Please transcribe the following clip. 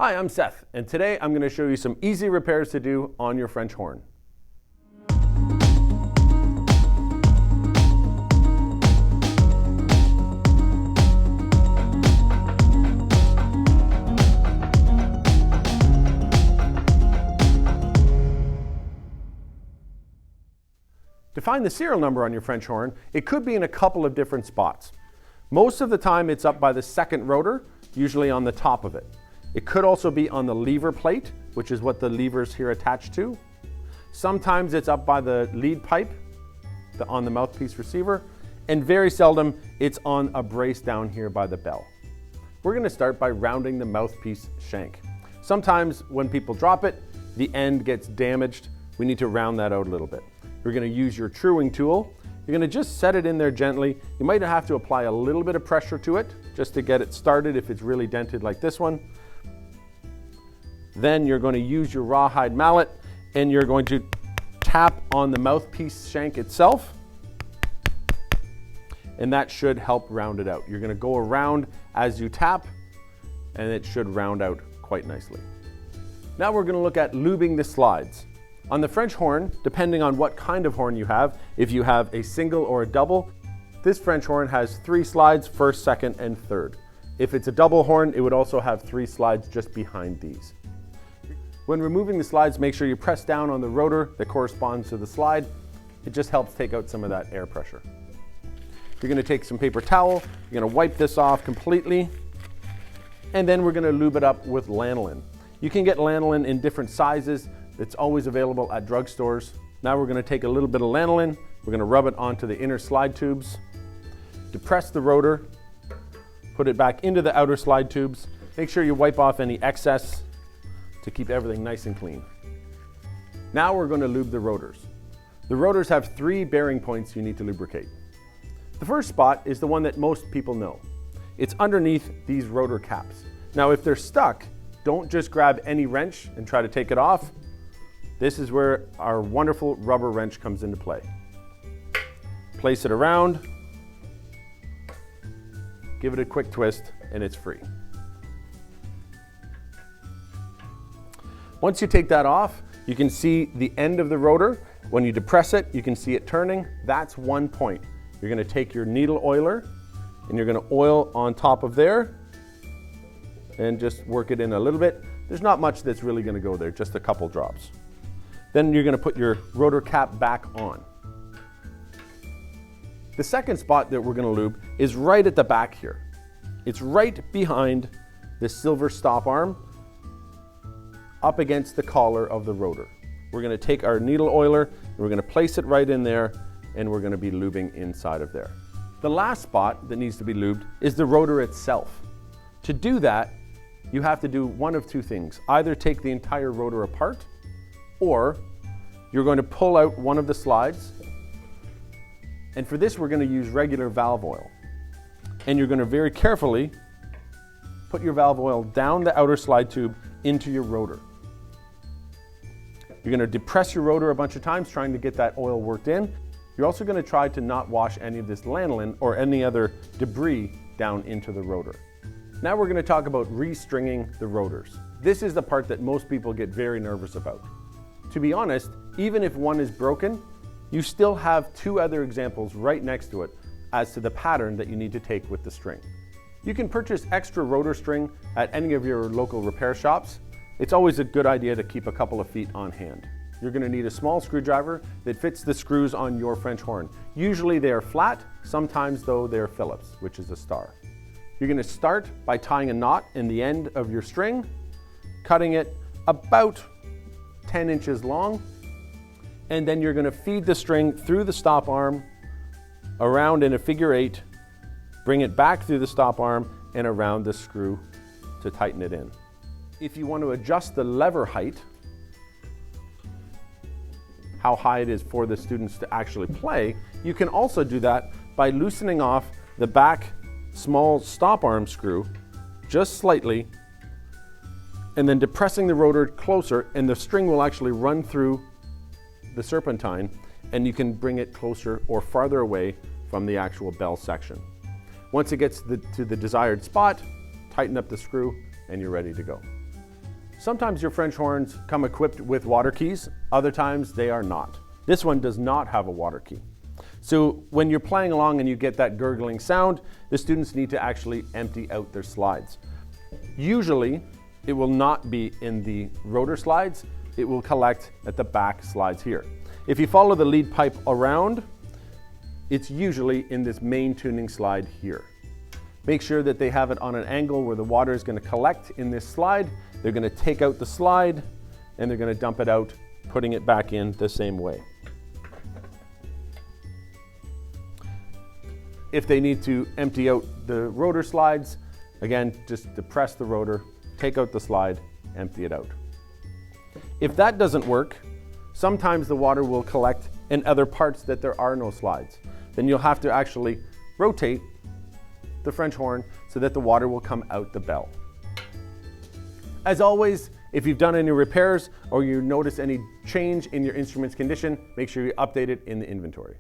Hi, I'm Seth, and today I'm going to show you some easy repairs to do on your French horn. To find the serial number on your French horn, it could be in a couple of different spots. Most of the time it's up by the second rotor, usually on the top of it. It could also be on the lever plate, which is what the levers here attach to. Sometimes it's up by the lead pipe on the mouthpiece receiver, and very seldom it's on a brace down here by the bell. We're going to start by rounding the mouthpiece shank. Sometimes when people drop it, the end gets damaged. We need to round that out a little bit. You're going to use your truing tool. You're going to just set it in there gently. You might have to apply a little bit of pressure to it just to get it started if it's really dented like this one. Then you're going to use your rawhide mallet and you're going to tap on the mouthpiece shank itself, and that should help round it out. You're going to go around as you tap and it should round out quite nicely. Now we're going to look at lubing the slides. On the French horn, depending on what kind of horn you have, if you have a single or a double, this French horn has 3 slides, first, second, and third. If it's a double horn, it would also have 3 slides just behind these. When removing the slides, make sure you press down on the rotor that corresponds to the slide. It just helps take out some of that air pressure. You're going to take some paper towel, you're going to wipe this off completely, and then we're going to lube it up with lanolin. You can get lanolin in different sizes. It's always available at drugstores. Now we're going to take a little bit of lanolin, we're going to rub it onto the inner slide tubes, depress the rotor, put it back into the outer slide tubes. Make sure you wipe off any excess to keep everything nice and clean. Now we're going to lube the rotors. The rotors have 3 bearing points you need to lubricate. The first spot is the one that most people know. It's underneath these rotor caps. Now if they're stuck, don't just grab any wrench and try to take it off. This is where our wonderful rubber wrench comes into play. Place it around, give it a quick twist, and it's free. Once you take that off, you can see the end of the rotor. When you depress it, you can see it turning. That's 1 point. You're going to take your needle oiler and you're going to oil on top of there and just work it in a little bit. There's not much that's really going to go there, just a couple drops. Then you're going to put your rotor cap back on. The second spot that we're going to lube is right at the back here. It's right behind the silver stop arm, up against the collar of the rotor. We're going to take our needle oiler and we're going to place it right in there, and we're going to be lubing inside of there. The last spot that needs to be lubed is the rotor itself. To do that, you have to do one of 2 things. Either take the entire rotor apart, or you're going to pull out one of the slides, and for this we're going to use regular valve oil. And you're going to very carefully put your valve oil down the outer slide tube into your rotor. You're going to depress your rotor a bunch of times trying to get that oil worked in. You're also going to try to not wash any of this lanolin or any other debris down into the rotor. Now we're going to talk about restringing the rotors. This is the part that most people get very nervous about. To be honest, even if one is broken, you still have 2 other examples right next to it as to the pattern that you need to take with the string. You can purchase extra rotor string at any of your local repair shops. It's always a good idea to keep a couple of feet on hand. You're going to need a small screwdriver that fits the screws on your French horn. Usually they are flat, sometimes though they're Phillips, which is a star. You're going to start by tying a knot in the end of your string, cutting it about 10 inches long, and then you're going to feed the string through the stop arm, around in a figure 8, bring it back through the stop arm and around the screw to tighten it in. If you want to adjust the lever height, how high it is for the students to actually play, you can also do that by loosening off the back small stop arm screw just slightly, and then depressing the rotor closer, and the string will actually run through the serpentine, and you can bring it closer or farther away from the actual bell section. Once it gets to the desired spot, tighten up the screw and you're ready to go. Sometimes your French horns come equipped with water keys, other times they are not. This one does not have a water key. So when you're playing along and you get that gurgling sound, the students need to actually empty out their slides. Usually, it will not be in the rotor slides, it will collect at the back slides here. If you follow the lead pipe around, it's usually in this main tuning slide here. Make sure that they have it on an angle where the water is going to collect in this slide. They're going to take out the slide and they're going to dump it out, putting it back in the same way. If they need to empty out the rotor slides, again, just depress the rotor, take out the slide, empty it out. If that doesn't work, sometimes the water will collect in other parts that there are no slides. Then you'll have to actually rotate the French horn so that the water will come out the bell. As always, if you've done any repairs or you notice any change in your instrument's condition, make sure you update it in the inventory.